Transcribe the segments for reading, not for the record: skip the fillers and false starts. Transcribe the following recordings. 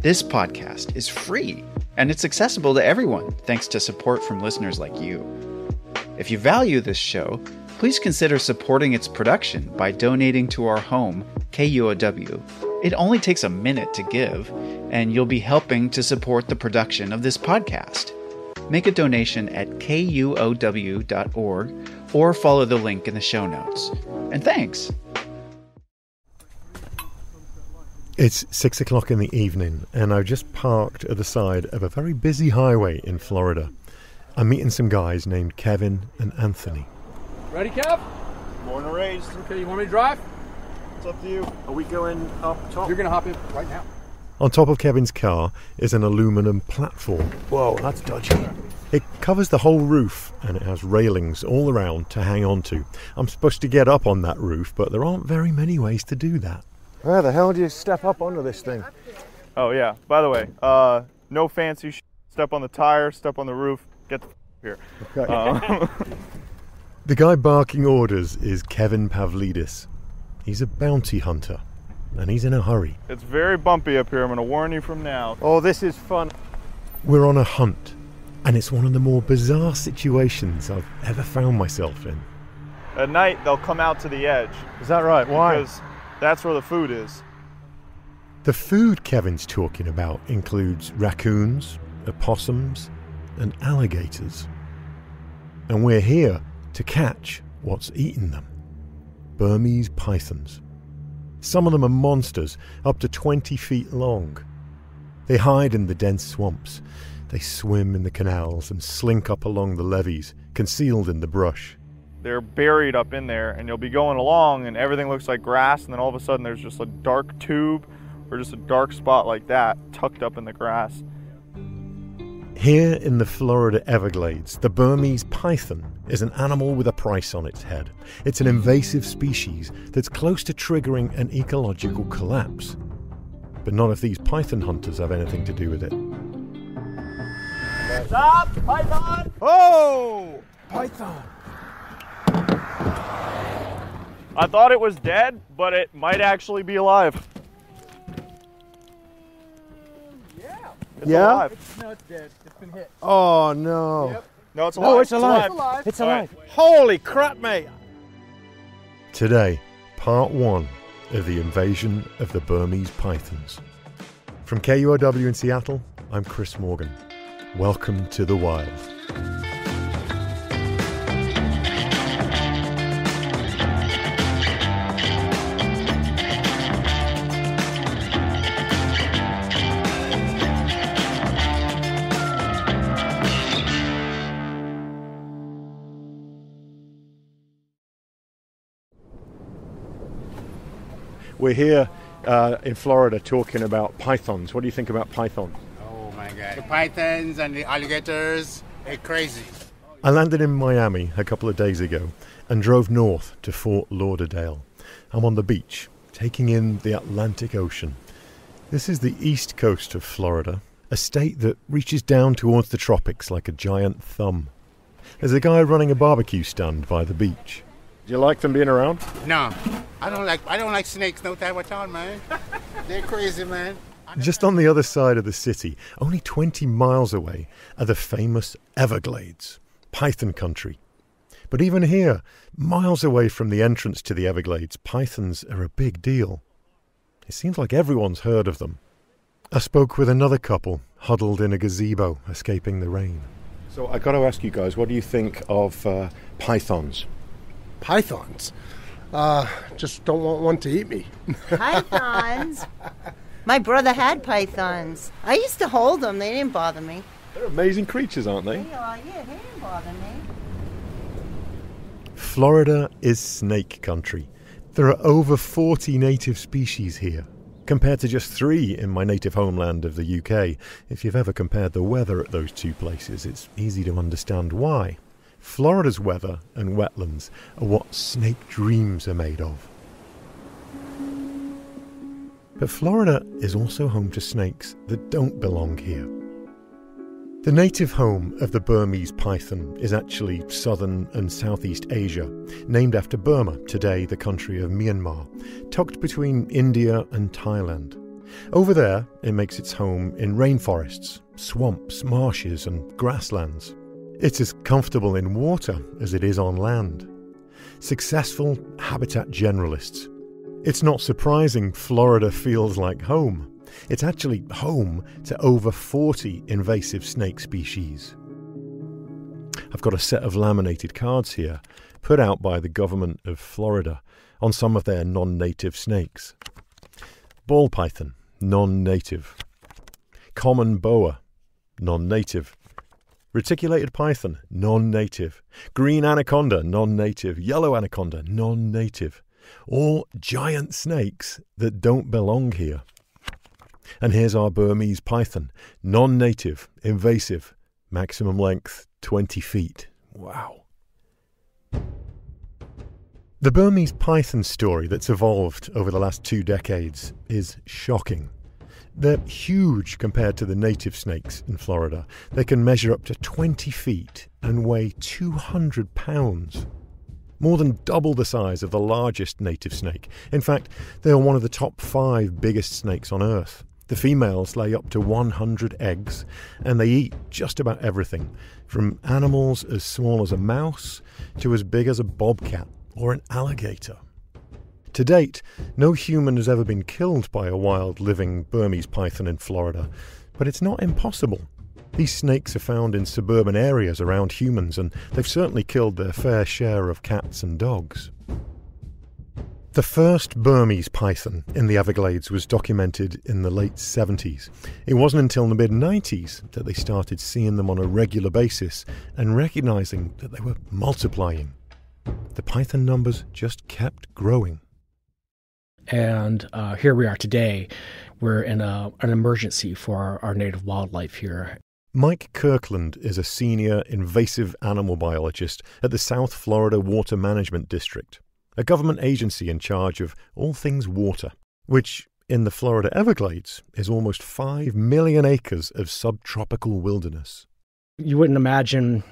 This podcast is free, and it's accessible to everyone thanks to support from listeners like you. If you value this show, please consider supporting its production by donating to our home, KUOW. It only takes a minute to give, and you'll be helping to support the production of this podcast. Make a donation at kuow.org or follow the link in the show notes. And thanks! It's 6 o'clock in the evening, and I've just parked at the side of a very busy highway in Florida. I'm meeting some guys named Kevin and Anthony. Ready, Kev? Born and raised. Okay, you want me to drive? It's up to you. Are we going up top? You're going to hop in right now. On top of Kevin's car is an aluminum platform. Whoa, that's dodgy. It covers the whole roof, and it has railings all around to hang on to. I'm supposed to get up on that roof, but there aren't very many ways to do that. Where the hell do you step up onto this thing? Oh, yeah. By the way, no fancy step on the tire, step on the roof, get the here. Okay. The guy barking orders is Kevin Pavlidis. He's a bounty hunter, and he's in a hurry. It's very bumpy up here, I'm going to warn you from now. Oh, this is fun. We're on a hunt, and it's one of the more bizarre situations I've ever found myself in. At night, they'll come out to the edge. Is that right? Why? Because that's where the food is. The food Kevin's talking about includes raccoons, opossums, and alligators. And we're here to catch what's eating them. Burmese pythons. Some of them are monsters, up to 20 feet long. They hide in the dense swamps. They swim in the canals and slink up along the levees, concealed in the brush. They're buried up in there, and you'll be going along and everything looks like grass, and then all of a sudden there's just a dark tube or just a dark spot like that tucked up in the grass. Here in the Florida Everglades, the Burmese python is an animal with a price on its head. It's an invasive species that's close to triggering an ecological collapse. But not if these python hunters have anything to do with it. Stop! Python! Oh! Python! I thought it was dead, but it might actually be alive. It's alive. No, it's dead. It's been hit. Oh, no. Yep. No, it's alive. Oh, it's alive. It's alive. Holy crap, mate. Today, part one of the invasion of the Burmese pythons. From KUOW in Seattle, I'm Chris Morgan. Welcome to the wild. We're here in Florida talking about pythons. What do you think about pythons? Oh my God. The pythons and the alligators, they're crazy. I landed in Miami a couple of days ago and drove north to Fort Lauderdale. I'm on the beach, taking in the Atlantic Ocean. This is the east coast of Florida, a state that reaches down towards the tropics like a giant thumb. There's a guy running a barbecue stand by the beach. Do you like them being around? No, I don't like snakes no time at all, man. They're crazy, man. Just on the other side of the city, only 20 miles away, are the famous Everglades, python country. But even here, miles away from the entrance to the Everglades, pythons are a big deal. It seems like everyone's heard of them. I spoke with another couple, huddled in a gazebo, escaping the rain. So I got to ask you guys, what do you think of pythons? Pythons? Just don't want one to eat me. Pythons? My brother had pythons. I used to hold them. They didn't bother me. They're amazing creatures, aren't they? They are, yeah, they didn't bother me. Florida is snake country. There are over 40 native species here, compared to just 3 in my native homeland of the UK. If you've ever compared the weather at those two places, it's easy to understand why. Florida's weather and wetlands are what snake dreams are made of. But Florida is also home to snakes that don't belong here. The native home of the Burmese python is actually southern and Southeast Asia, named after Burma, today the country of Myanmar, tucked between India and Thailand. Over there, it makes its home in rainforests, swamps, marshes, and grasslands. It's as comfortable in water as it is on land. Successful habitat generalists. It's not surprising Florida feels like home. It's actually home to over 40 invasive snake species. I've got a set of laminated cards here, put out by the government of Florida on some of their non-native snakes. Ball python, non-native. Common boa, non-native. Reticulated python, non-native. Green anaconda, non-native. Yellow anaconda, non-native. All giant snakes that don't belong here. And here's our Burmese python, non-native, invasive, maximum length 20 feet. Wow. The Burmese python story that's evolved over the last 2 decades is shocking. They're huge compared to the native snakes in Florida. They can measure up to 20 feet and weigh 200 pounds. More than double the size of the largest native snake. In fact, they are one of the top 5 biggest snakes on Earth. The females lay up to 100 eggs, and they eat just about everything, from animals as small as a mouse to as big as a bobcat or an alligator. To date, no human has ever been killed by a wild living Burmese python in Florida, but it's not impossible. These snakes are found in suburban areas around humans, and they've certainly killed their fair share of cats and dogs. The first Burmese python in the Everglades was documented in the late 70s. It wasn't until the mid-90s that they started seeing them on a regular basis and recognizing that they were multiplying. The python numbers just kept growing. And here we are today. We're in an emergency for our native wildlife here. Mike Kirkland is a senior invasive animal biologist at the South Florida Water Management District, a government agency in charge of all things water, which in the Florida Everglades is almost 5 million acres of subtropical wilderness. You wouldn't imagine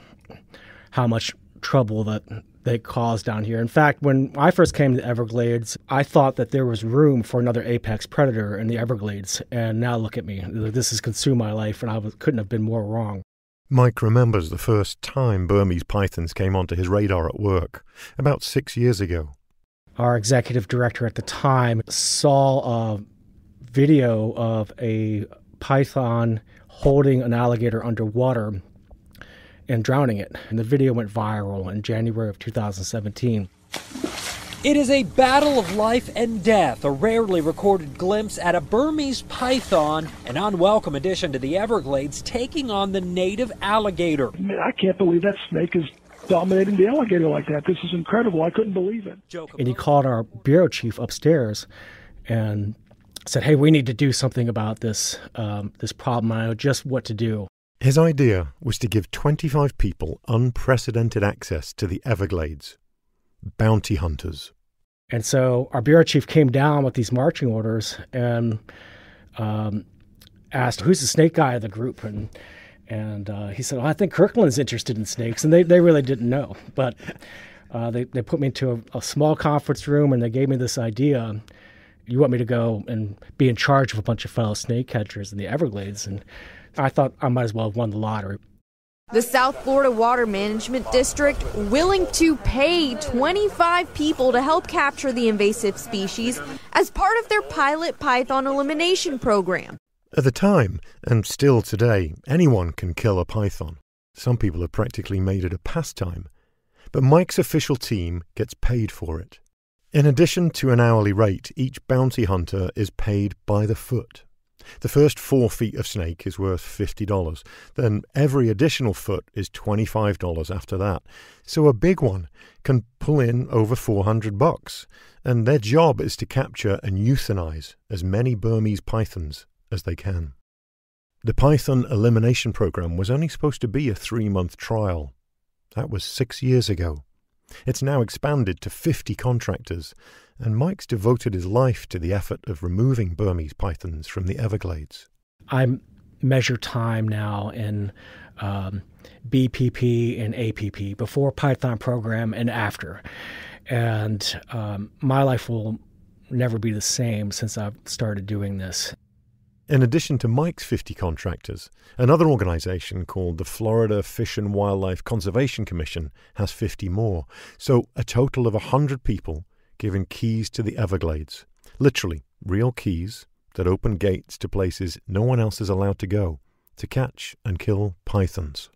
how much trouble that they cause down here. In fact, when I first came to the Everglades, I thought that there was room for another apex predator in the Everglades. And now look at me. This has consumed my life, and I couldn't have been more wrong. Mike remembers the first time Burmese pythons came onto his radar at work, about 6 years ago. Our executive director at the time saw a video of a python holding an alligator underwater and drowning it. And the video went viral in January of 2017. It is a battle of life and death, a rarely recorded glimpse at a Burmese python, an unwelcome addition to the Everglades, taking on the native alligator. I can't believe that snake is dominating the alligator like that. This is incredible. I couldn't believe it. And he called our bureau chief upstairs and said, "Hey, we need to do something about this problem. I know just what to do." His idea was to give 25 people unprecedented access to the Everglades. Bounty hunters. And so our bureau chief came down with these marching orders and asked, "Who's the snake guy of the group?" And he said, "I think Kirkland's interested in snakes." And they really didn't know. But they put me into a small conference room and they gave me this idea. You want me to go and be in charge of a bunch of fellow snake catchers in the Everglades? And I thought I might as well have won the lottery. The South Florida Water Management District willing to pay 25 people to help capture the invasive species as part of their pilot python elimination program. At the time, and still today, anyone can kill a python. Some people have practically made it a pastime. But Mike's official team gets paid for it. In addition to an hourly rate, each bounty hunter is paid by the foot. The first 4 feet of snake is worth $50. Then every additional foot is $25 after that. So a big one can pull in over $400. And their job is to capture and euthanize as many Burmese pythons as they can. The python elimination program was only supposed to be a 3-month trial. That was 6 years ago. It's now expanded to 50 contractors, and Mike's devoted his life to the effort of removing Burmese pythons from the Everglades. I measure time now in BPP and APP, before Python program and after. And my life will never be the same since I've started doing this. In addition to Mike's 50 contractors, another organization called the Florida Fish and Wildlife Conservation Commission has 50 more. So a total of 100 people given keys to the Everglades. Literally, real keys that open gates to places no one else is allowed to go to catch and kill pythons.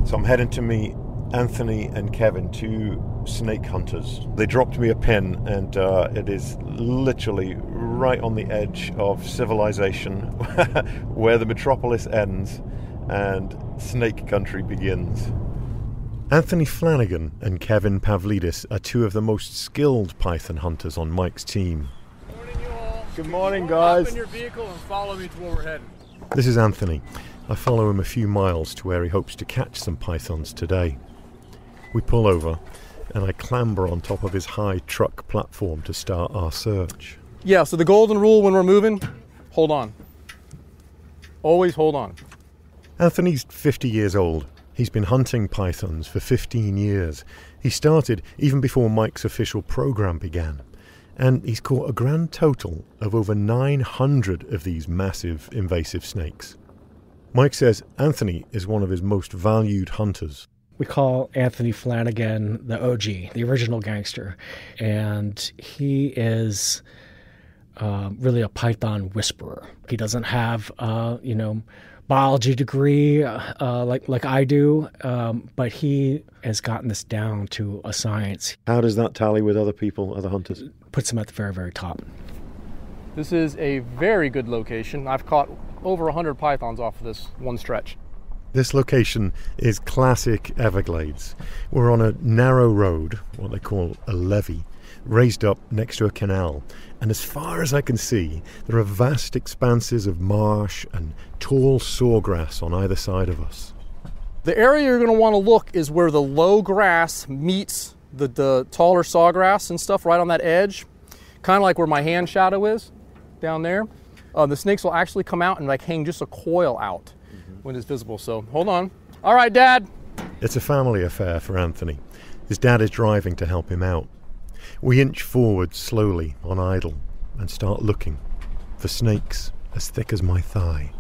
So I'm heading to meet Anthony and Kevin, two snake hunters. They dropped me a pin, and it is literally right on the edge of civilization where the metropolis ends and snake country begins. Anthony Flanagan and Kevin Pavlidis are two of the most skilled python hunters on Mike's team. Morning, you all. Good morning, guys. Hop in your vehicle and follow me to where we're heading. This is Anthony. I follow him a few miles to where he hopes to catch some pythons today. We pull over, and I clamber on top of his high truck platform to start our search. Yeah, so the golden rule when we're moving, hold on. Always hold on. Anthony's 50 years old. He's been hunting pythons for 15 years. He started even before Mike's official program began. And he's caught a grand total of over 900 of these massive invasive snakes. Mike says Anthony is one of his most valued hunters. We call Anthony Flanagan the OG, the original gangster. And he is really a python whisperer. He doesn't have, biology degree like I do, but he has gotten this down to a science. How does that tally with other people, other hunters? Puts him at the very, very top. This is a very good location. I've caught over 100 pythons off of this one stretch. This location is classic Everglades. We're on a narrow road, what they call a levee, raised up next to a canal. And as far as I can see, there are vast expanses of marsh and tall sawgrass on either side of us. The area you're going to want to look is where the low grass meets the taller sawgrass and stuff right on that edge, kind of like where my hand shadow is down there. The snakes will actually come out and hang just a coil out when it's visible. So hold on. All right, Dad. It's a family affair for Anthony. His dad is driving to help him out. We inch forward slowly on idle and start looking for snakes as thick as my thigh.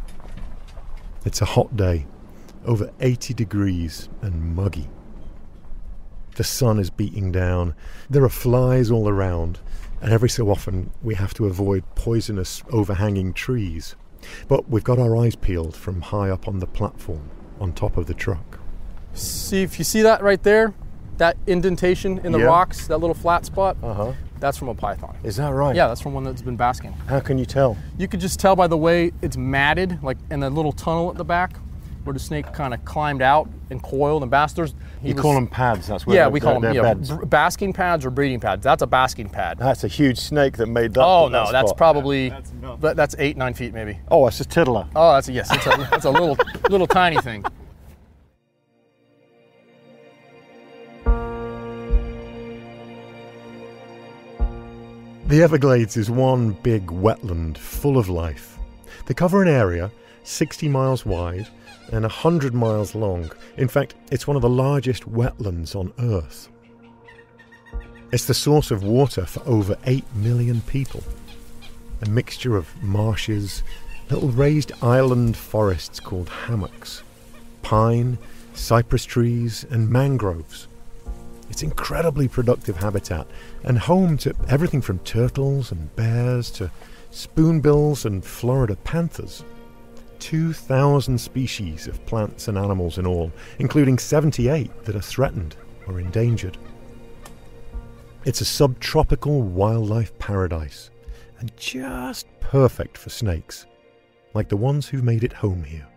It's a hot day, over 80 degrees and muggy. The sun is beating down. There are flies all around, and every so often we have to avoid poisonous overhanging trees. But we've got our eyes peeled from high up on the platform on top of the truck. See, if you see that right there, that indentation in the rocks, that little flat spot, that's from a python. Is that right? Yeah, that's from one that's been basking. How can you tell? You could just tell by the way it's matted, like in the little tunnel at the back, where the snake kind of climbed out and coiled and basked. You call them pads, that's where we call them beds. Basking pads or breeding pads. That's a basking pad. That's a huge snake that made that. Oh no, that's probably that's 8-9 feet maybe. Oh, it's a tiddler. Oh, that's a little tiny thing. The Everglades is one big wetland full of life. They cover an area 60 miles wide and 100 miles long. In fact, it's one of the largest wetlands on Earth. It's the source of water for over 8 million people. A mixture of marshes, little raised island forests called hammocks, pine, cypress trees, and mangroves. It's incredibly productive habitat and home to everything from turtles and bears to spoonbills and Florida panthers. 2,000 species of plants and animals in all, including 78 that are threatened or endangered. It's a subtropical wildlife paradise and just perfect for snakes, like the ones who've made it home here.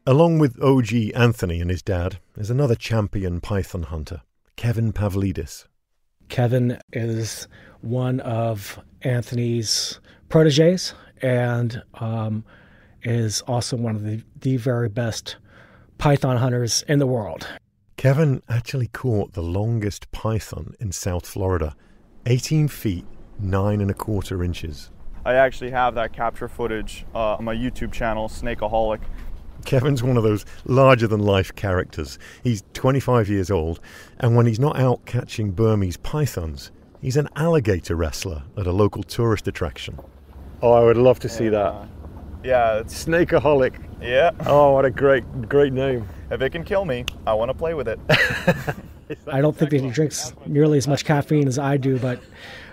Along with OG Anthony and his dad is another champion python hunter, Kevin Pavlidis. Kevin is one of Anthony's proteges and is also one of the very best python hunters in the world. Kevin actually caught the longest python in South Florida, 18 feet, 9 1/4 inches. I actually have that capture footage on my YouTube channel, Snakeaholic. Kevin's one of those larger-than-life characters. He's 25 years old, and when he's not out catching Burmese pythons, he's an alligator wrestler at a local tourist attraction. Oh, I would love to see that. Yeah, it's Snakeaholic. Yeah. Oh, what a great name. If it can kill me, I want to play with it. I don't think that he drinks nearly as much caffeine as I do, but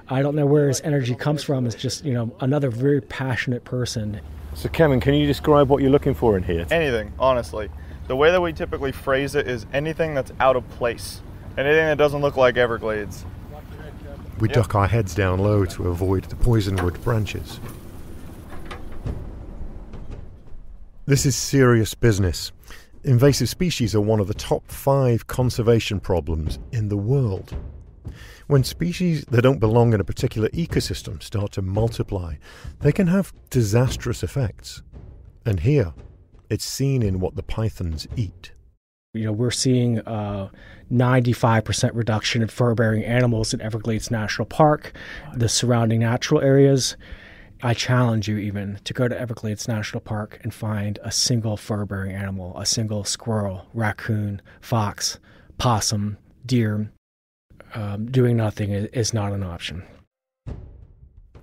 I don't know where his energy comes from. It's just, another very passionate person. So, Kevin, can you describe what you're looking for in here? Anything, honestly. The way that we typically phrase it is anything that's out of place. Anything that doesn't look like Everglades. We duck our heads down low to avoid the poisonwood branches. This is serious business. Invasive species are one of the top 5 conservation problems in the world. When species that don't belong in a particular ecosystem start to multiply, they can have disastrous effects. And here, it's seen in what the pythons eat. We're seeing 95% reduction in fur-bearing animals in Everglades National Park, the surrounding natural areas. I challenge you even to go to Everglades National Park and find a single fur-bearing animal, a single squirrel, raccoon, fox, possum, deer. Doing nothing is not an option.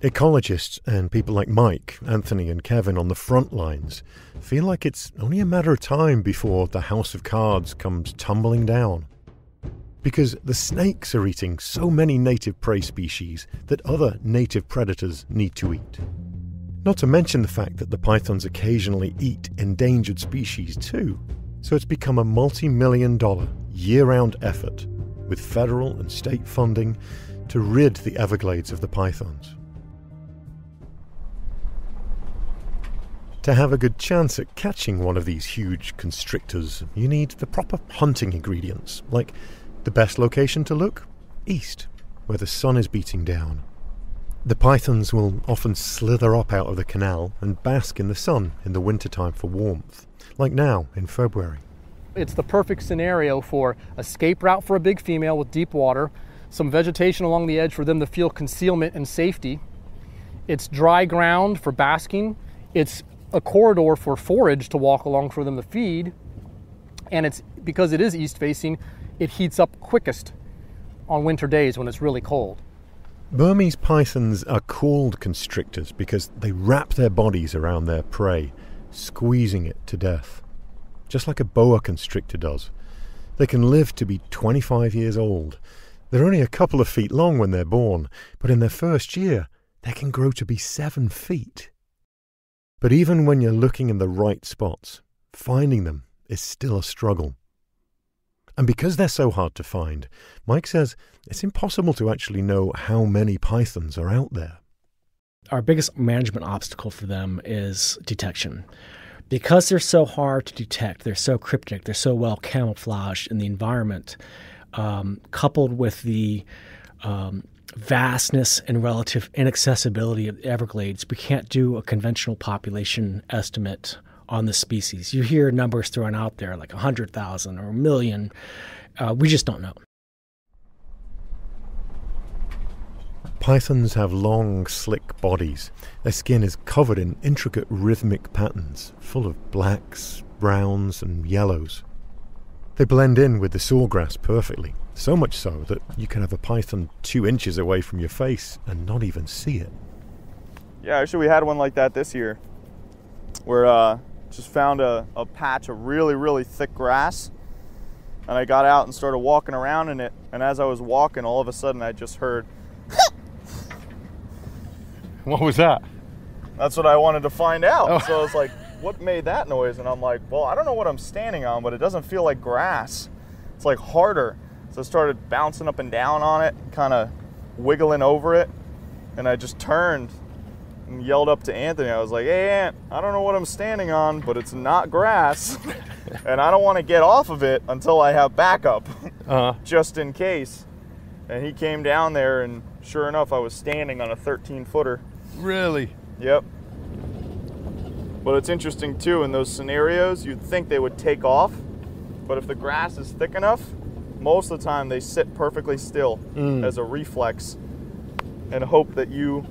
Ecologists and people like Mike, Anthony and Kevin on the front lines feel like it's only a matter of time before the house of cards comes tumbling down. Because the snakes are eating so many native prey species that other native predators need to eat. Not to mention the fact that the pythons occasionally eat endangered species too. So it's become a multi-million-dollar, year-round effort with federal and state funding to rid the Everglades of the pythons. To have a good chance at catching one of these huge constrictors, you need the proper hunting ingredients, like the best location to look? East, where the sun is beating down. The pythons will often slither up out of the canal and bask in the sun in the wintertime for warmth, like now in February. It's the perfect scenario for escape route for a big female with deep water, some vegetation along the edge for them to feel concealment and safety. It's dry ground for basking. It's a corridor for forage to walk along for them to feed. And it's because it is east facing, it heats up quickest on winter days when it's really cold. Burmese pythons are called constrictors because they wrap their bodies around their prey, squeezing it to death. Just like a boa constrictor does. They can live to be 25 years old. They're only a couple of feet long when they're born, but in their first year, they can grow to be 7 feet. But even when you're looking in the right spots, finding them is still a struggle. And because they're so hard to find, Mike says it's impossible to actually know how many pythons are out there. Our biggest management obstacle for them is detection. Because they're so hard to detect, they're so cryptic, they're so well camouflaged in the environment, coupled with the vastness and relative inaccessibility of the Everglades, we can't do a conventional population estimate on the species. You hear numbers thrown out there like 100,000 or 1 million. We just don't know. Pythons have long, slick bodies. Their skin is covered in intricate rhythmic patterns, full of blacks, browns, and yellows. They blend in with the sawgrass perfectly, so much so that you can have a python 2 inches away from your face and not even see it. Yeah, actually we had one like that this year. Where just found a patch of really, really thick grass. And I got out and started walking around in it. And as I was walking, all of a sudden I just heard... What was that? That's what I wanted to find out. Oh. So I was like, what made that noise? And I'm like, well, I don't know what I'm standing on, but it doesn't feel like grass. It's like harder. So I started bouncing up and down on it, kind of wiggling over it. And I just turned and yelled up to Anthony. I was like, hey, Ant, I don't know what I'm standing on, but it's not grass. And I don't want to get off of it until I have backup, just in case. And he came down there, and sure enough, I was standing on a 13-footer. Really? Yep. But it's interesting, too, in those scenarios, you'd think they would take off. But if the grass is thick enough, most of the time they sit perfectly still as a reflex and hope that you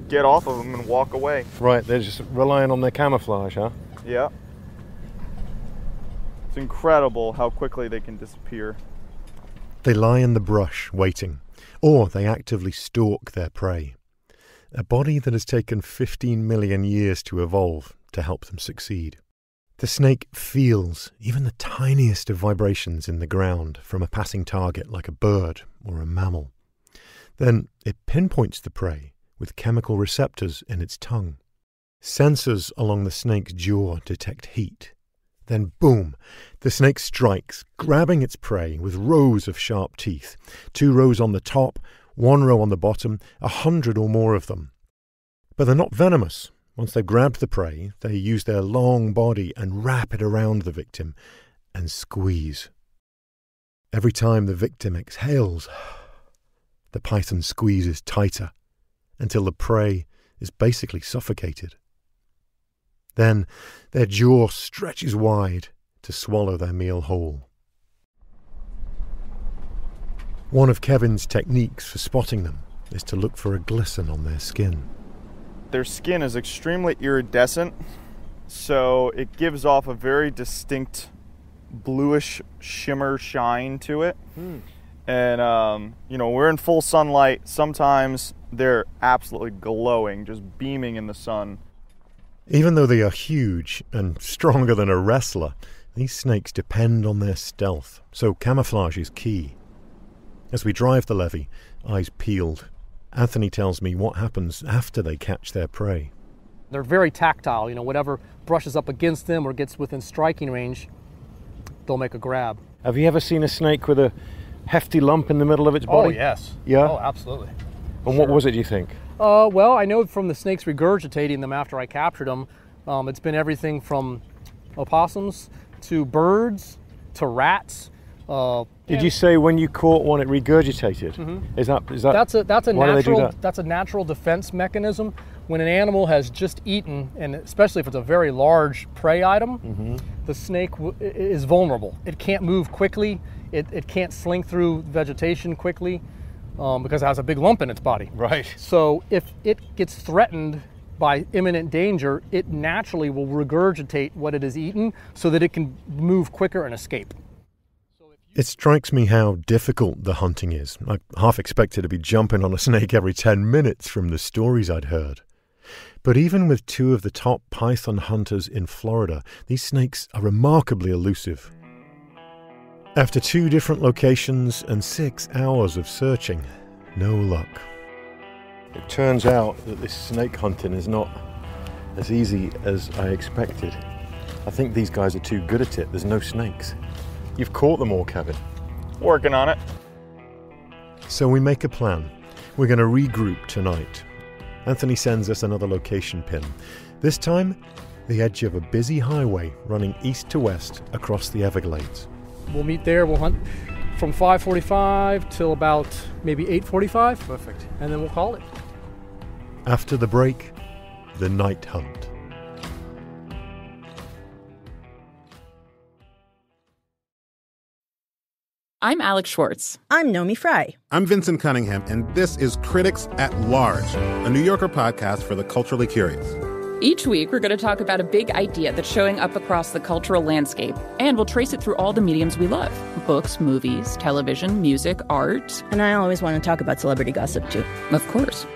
get off of them and walk away. Right, they're just relying on their camouflage, huh? Yeah. It's incredible how quickly they can disappear. They lie in the brush, waiting, or they actively stalk their prey. A body that has taken 15 million years to evolve to help them succeed. The snake feels even the tiniest of vibrations in the ground from a passing target like a bird or a mammal. Then it pinpoints the prey with chemical receptors in its tongue. Sensors along the snake's jaw detect heat. Then boom, the snake strikes, grabbing its prey with rows of sharp teeth. 2 rows on the top, 1 row on the bottom, 100 or more of them. But they're not venomous. Once they've grabbed the prey, they use their long body and wrap it around the victim and squeeze. Every time the victim exhales, the python squeezes tighter until the prey is basically suffocated. Then their jaw stretches wide to swallow their meal whole. One of Kevin's techniques for spotting them is to look for a glisten on their skin. Their skin is extremely iridescent, so it gives off a very distinct bluish shimmer shine to it. And, we're in full sunlight. Sometimes they're absolutely glowing, just beaming in the sun. Even though they are huge and stronger than a wrestler, these snakes depend on their stealth, so camouflage is key. As we drive the levee, eyes peeled, Anthony tells me what happens after they catch their prey. They're very tactile. Whatever brushes up against them or gets within striking range, they'll make a grab. Have you ever seen a snake with a hefty lump in the middle of its body? Oh, yes. Yeah? Oh, absolutely. And what was it, do you think? Well, I know from the snakes regurgitating them after I captured them, it's been everything from opossums to birds to rats. Did you say when you caught one it regurgitated? Mm-hmm. Is that That's a natural defense mechanism. When an animal has just eaten, and especially if it's a very large prey item, the snake is vulnerable. It can't move quickly. It can't slink through vegetation quickly because it has a big lump in its body. Right. So if it gets threatened by imminent danger, it naturally will regurgitate what it has eaten so that it can move quicker and escape. It strikes me how difficult the hunting is. I half expected to be jumping on a snake every 10 minutes from the stories I'd heard. But even with 2 of the top python hunters in Florida, these snakes are remarkably elusive. After 2 different locations and 6 hours of searching, no luck. It turns out that this snake hunting is not as easy as I expected. I think these guys are too good at it. There's no snakes. You've caught them all, Kevin. Working on it. So we make a plan. We're going to regroup tonight. Anthony sends us another location pin. This time, the edge of a busy highway running east to west across the Everglades. We'll meet there. We'll hunt from 5:45 till about maybe 8:45. Perfect. And then we'll call it. After the break, the night hunt. I'm Alex Schwartz. I'm Nomi Fry. I'm Vincent Cunningham, and this is Critics at Large, a New Yorker podcast for the culturally curious. Each week, we're going to talk about a big idea that's showing up across the cultural landscape, and we'll trace it through all the mediums we love. Books, movies, television, music, art. And I always want to talk about celebrity gossip, too. Of course.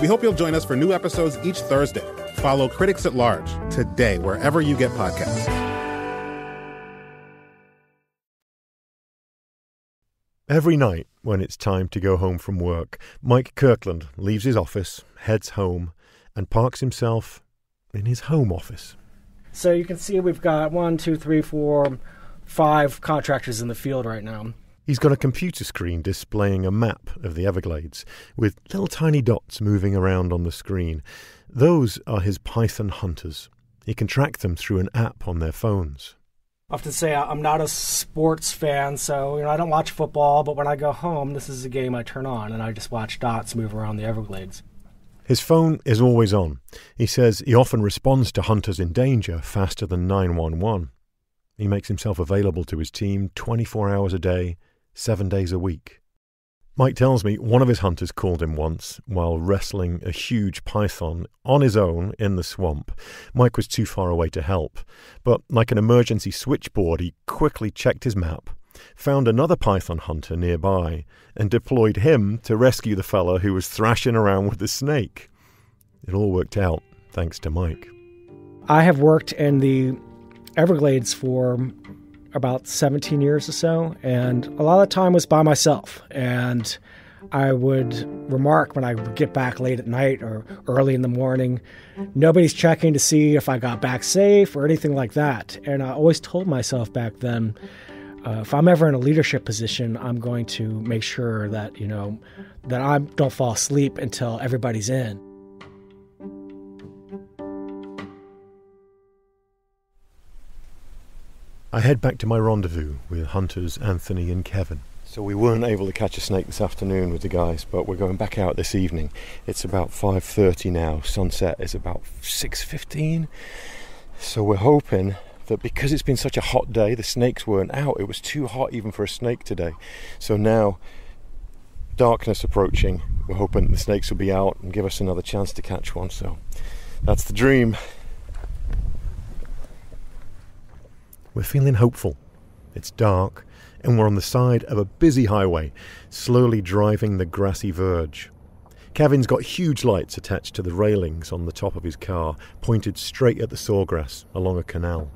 We hope you'll join us for new episodes each Thursday. Follow Critics at Large today, wherever you get podcasts. Every night, when it's time to go home from work, Mike Kirkland leaves his office, heads home, and parks himself in his home office. So you can see we've got 1, 2, 3, 4, 5 contractors in the field right now. He's got a computer screen displaying a map of the Everglades, with little tiny dots moving around on the screen. Those are his python hunters. He can track them through an app on their phones. I have to say I'm not a sports fan, so I don't watch football, but when I go home, this is a game I turn on, and I just watch dots move around the Everglades. His phone is always on. He says he often responds to hunters in danger faster than 911. He makes himself available to his team 24 hours a day, 7 days a week. Mike tells me one of his hunters called him once while wrestling a huge python on his own in the swamp. Mike was too far away to help, but like an emergency switchboard, he quickly checked his map, found another python hunter nearby, and deployed him to rescue the fella who was thrashing around with the snake. It all worked out thanks to Mike. I have worked in the Everglades for about 17 years or so, and a lot of the time was by myself. And I would remark when I would get back late at night or early in the morning, nobody's checking to see if I got back safe or anything like that. And I always told myself back then, if I'm ever in a leadership position, I'm going to make sure that, that I don't fall asleep until everybody's in. I head back to my rendezvous with hunters Anthony and Kevin. So we weren't able to catch a snake this afternoon with the guys, but we're going back out this evening. It's about 5:30 now. Sunset is about 6:15. So we're hoping that because it's been such a hot day, the snakes weren't out. It was too hot even for a snake today. So now, darkness approaching, we're hoping the snakes will be out and give us another chance to catch one. So that's the dream. We're feeling hopeful. It's dark, and we're on the side of a busy highway, slowly driving the grassy verge. Kevin's got huge lights attached to the railings on the top of his car, pointed straight at the sawgrass along a canal.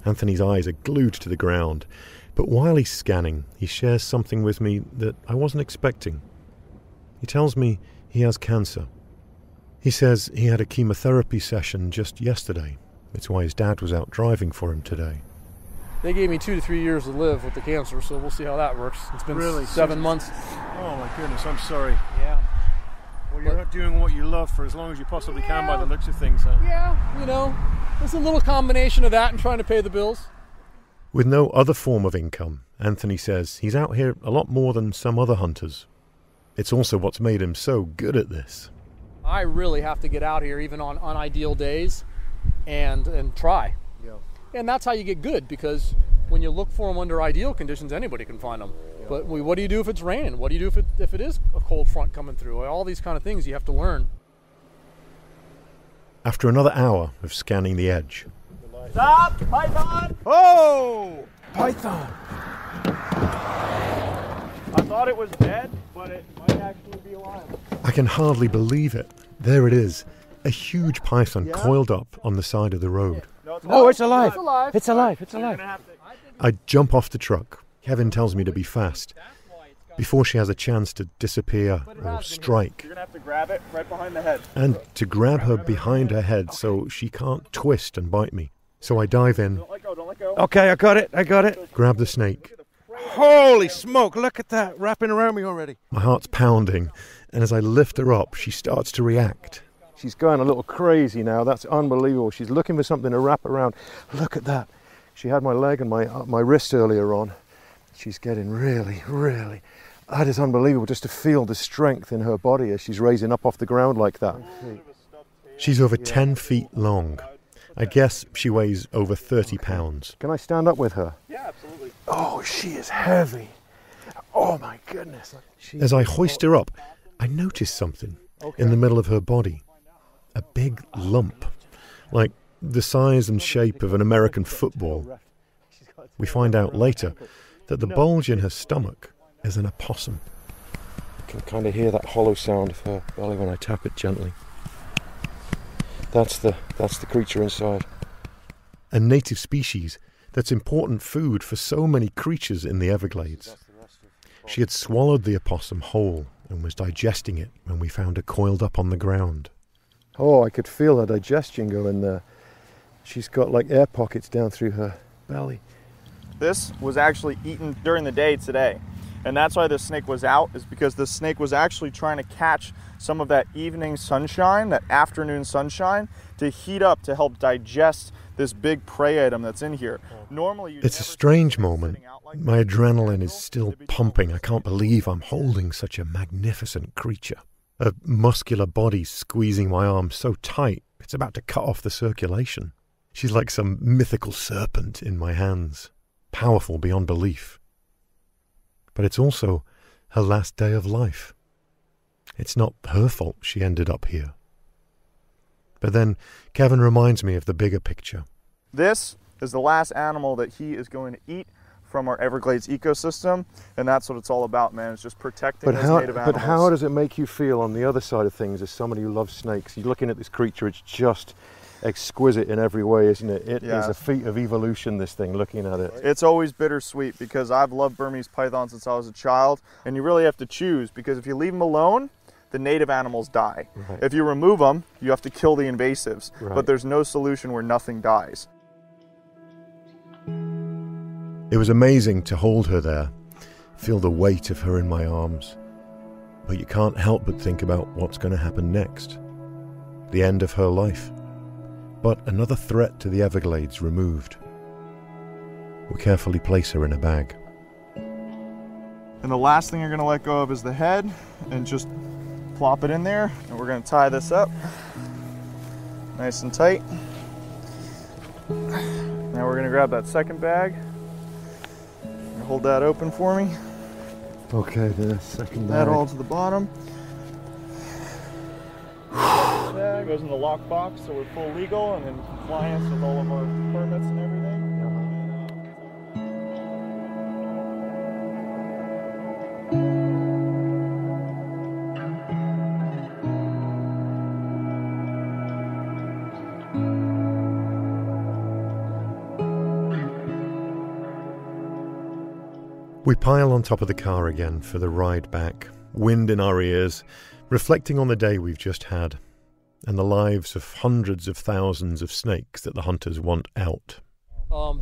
Anthony's eyes are glued to the ground, but while he's scanning, he shares something with me that I wasn't expecting. He tells me he has cancer. He says he had a chemotherapy session just yesterday. It's why his dad was out driving for him today. They gave me 2 to 3 years to live with the cancer, so we'll see how that works. It's been Really? 7 months. Oh my goodness, I'm sorry. Yeah. Well, you're not doing what you love for as long as you possibly can by the looks of things, huh? Yeah, it's a little combination of that and trying to pay the bills. With no other form of income, Anthony says he's out here a lot more than some other hunters. It's also what's made him so good at this. I really have to get out here even on unideal days and try. Yeah. And that's how you get good, because when you look for them under ideal conditions, anybody can find them. Yeah. But what do you do if it's raining? What do you do if it is a cold front coming through? All these kind of things you have to learn. After another hour of scanning the edge, Stop! Python! Oh! Python! I thought it was dead, but it might actually be alive. I can hardly believe it. There it is, a huge python coiled up on the side of the road. No, it's alive. It's alive. It's alive. It's alive. I jump off the truck. Kevin tells me to be fast, before she has a chance to disappear or strike. You're going to have to grab it right behind the head. And to grab her behind her head so she can't twist and bite me. So I dive in. Don't let go, don't let go. Okay, I got it. Grab the snake. Holy smoke, look at that, wrapping around me already. My heart's pounding, and as I lift her up, she starts to react. She's going a little crazy now. That's unbelievable. She's looking for something to wrap around. Look at that. She had my leg and my wrist earlier on. She's getting really, that is unbelievable, just to feel the strength in her body as she's raising up off the ground like that. She's over 10 feet long. I guess she weighs over 30 pounds. Can I stand up with her? Yeah, absolutely. Oh, she is heavy. Oh my goodness. As I hoist her up, I notice something in the middle of her body. A big lump, like the size and shape of an American football. We find out later that the bulge in her stomach is an opossum. I can kind of hear that hollow sound of her belly when I tap it gently. That's the creature inside. A native species that's important food for so many creatures in the Everglades. She had swallowed the opossum whole and was digesting it when we found her coiled up on the ground. Oh, I could feel her digestion going there. She's got like air pockets down through her belly. This was actually eaten during the day today. And that's why the snake was out, is because the snake was actually trying to catch some of that evening sunshine, that afternoon sunshine, to heat up, to help digest this big prey item that's in here. Normally, it's a strange moment. My adrenaline is still pumping. I can't believe I'm holding such a magnificent creature. A muscular body squeezing my arm so tight, it's about to cut off the circulation. She's like some mythical serpent in my hands, powerful beyond belief. But it's also her last day of life. It's not her fault she ended up here. But then Kevin reminds me of the bigger picture. This is the last animal that he is going to eat from our Everglades ecosystem, and that's what it's all about, man. It's just protecting those native animals. But how does it make you feel on the other side of things as somebody who loves snakes? You're looking at this creature, it's just exquisite in every way, isn't it? It is a feat of evolution, this thing, looking at it. It's always bittersweet because I've loved Burmese python since I was a child, and you really have to choose, because if you leave them alone, the native animals die. Right. If you remove them, you have to kill the invasives, Right. but there's no solution where nothing dies. It was amazing to hold her there, feel the weight of her in my arms. But you can't help but think about what's going to happen next. The end of her life. But another threat to the Everglades removed. We carefully place her in a bag. And the last thing you're going to let go of is the head, and just plop it in there, and we're going to tie this up nice and tight. Now we're going to grab that second bag. Hold that open for me. Okay, the second That all to the bottom. That goes in the lockbox, so we're full legal and in compliance with all of our permits and everything. We pile on top of the car again for the ride back, wind in our ears, reflecting on the day we've just had, and the lives of hundreds of thousands of snakes that the hunters want out.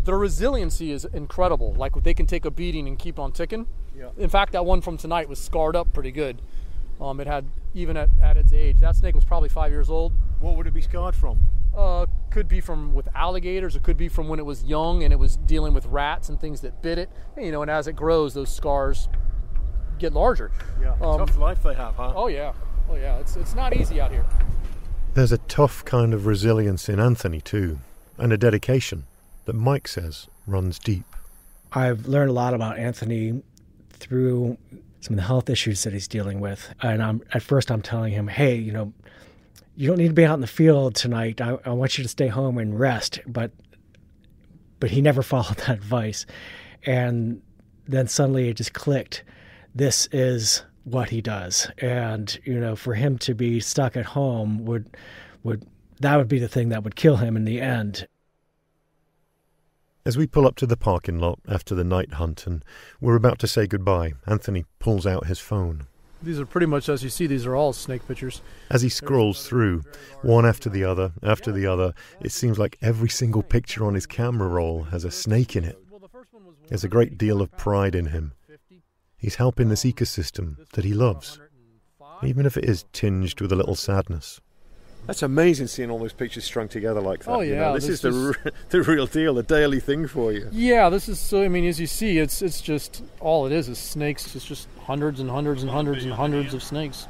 Their resiliency is incredible. Like, they can take a beating and keep on ticking. Yeah. In fact, that one from tonight was scarred up pretty good. It had, even at its age, that snake was probably 5 years old. What would it be scarred from? Could be from with alligators. It could be from when it was young and it was dealing with rats and things that bit it. And as it grows, those scars get larger. Yeah, tough life they have, huh? Oh yeah. It's not easy out here. There's a tough kind of resilience in Anthony too, and a dedication that Mike says runs deep. I've learned a lot about Anthony through some of the health issues that he's dealing with. And at first I'm telling him, hey, you don't need to be out in the field tonight. I want you to stay home and rest. But he never followed that advice. And then suddenly it just clicked. This is what he does. And, for him to be stuck at home would be the thing that would kill him in the end. As we pull up to the parking lot after the night hunt and we're about to say goodbye, Anthony pulls out his phone. These are pretty much, as you see, these are all snake pictures. As he scrolls through, one after the other, it seems like every single picture on his camera roll has a snake in it. There's a great deal of pride in him. He's helping this ecosystem that he loves, even if it is tinged with a little sadness. That's amazing seeing all those pictures strung together like that. Oh, yeah. This is the real deal, the daily thing for you. Yeah, this is so, as you see, it's just, all it is snakes. It's just hundreds and hundreds and hundreds and hundreds of snakes.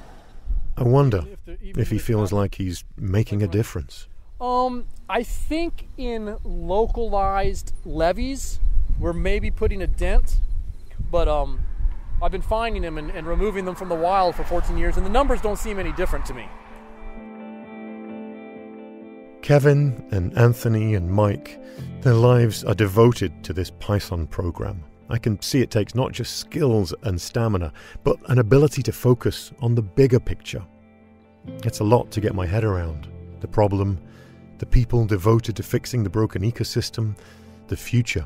I wonder if he feels like he's making a difference. I think in localized levees, we're maybe putting a dent, but I've been finding them and removing them from the wild for 14 years, and the numbers don't seem any different to me. Kevin and Anthony and Mike, their lives are devoted to this Python program. I can see it takes not just skills and stamina, but an ability to focus on the bigger picture. It's a lot to get my head around. The problem, the people devoted to fixing the broken ecosystem, the future.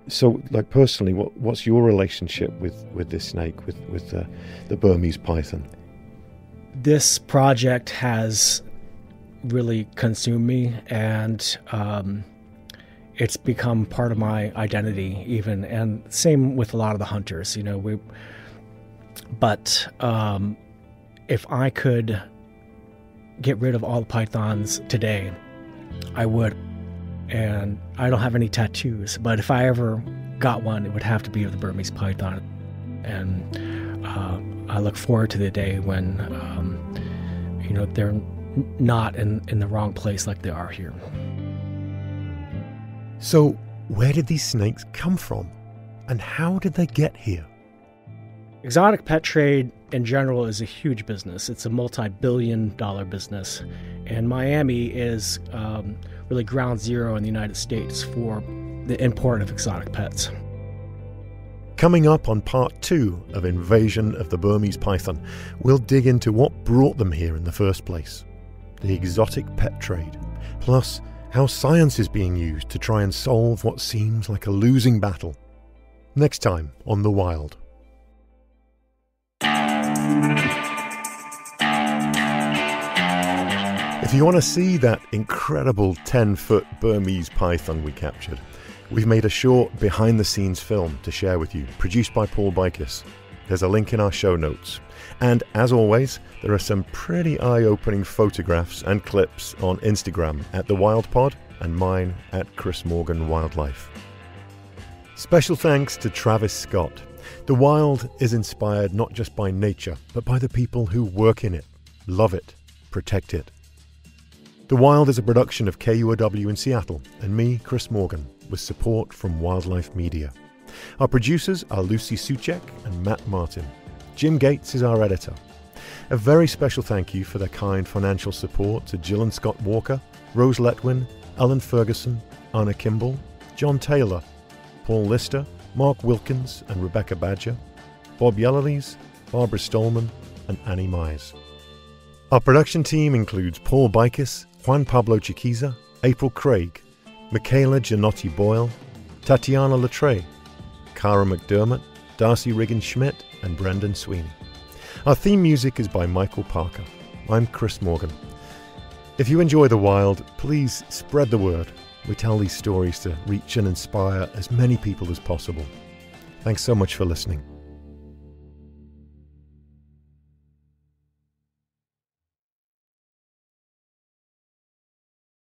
So, personally, what's your relationship with this snake, with the Burmese python? This project has really consumed me, and it's become part of my identity even, and same with a lot of the hunters, but if I could get rid of all the pythons today, I would. And I don't have any tattoos, but if I ever got one, it would have to be of the Burmese python. And I look forward to the day when they're not in the wrong place like they are here. So, where did these snakes come from? And how did they get here? Exotic pet trade in general is a huge business. It's a multi-billion-dollar business. And Miami is really ground zero in the United States for the import of exotic pets. Coming up on part 2 of Invasion of the Burmese Python, we'll dig into what brought them here in the first place, the exotic pet trade, plus how science is being used to try and solve what seems like a losing battle. Next time on The Wild. If you want to see that incredible 10-foot Burmese python we captured, we've made a short behind-the-scenes film to share with you, produced by Paul Bikis. There's a link in our show notes. And as always, there are some pretty eye-opening photographs and clips on Instagram at The Wild Pod and mine at Chris Morgan Wildlife. Special thanks to Travis Scott. The Wild is inspired not just by nature, but by the people who work in it, love it, protect it. The Wild is a production of KUOW in Seattle and me, Chris Morgan, with support from Wildlife Media. Our producers are Lucy Suchek and Matt Martin. Jim Gates is our editor. A very special thank you for their kind financial support to Jill and Scott Walker, Rose Letwin, Ellen Ferguson, Anna Kimball, John Taylor, Paul Lister, Mark Wilkins and Rebecca Badger, Bob Yellerlees, Barbara Stolman and Annie Mize. Our production team includes Paul Bikis, Juan Pablo Chiquiza, April Craig, Michaela Gianotti Boyle, Tatiana Latre, Cara McDermott, Darcy Riggin-Schmidt and Brendan Sweeney. Our theme music is by Michael Parker. I'm Chris Morgan. If you enjoy The Wild, please spread the word. We tell these stories to reach and inspire as many people as possible. Thanks so much for listening.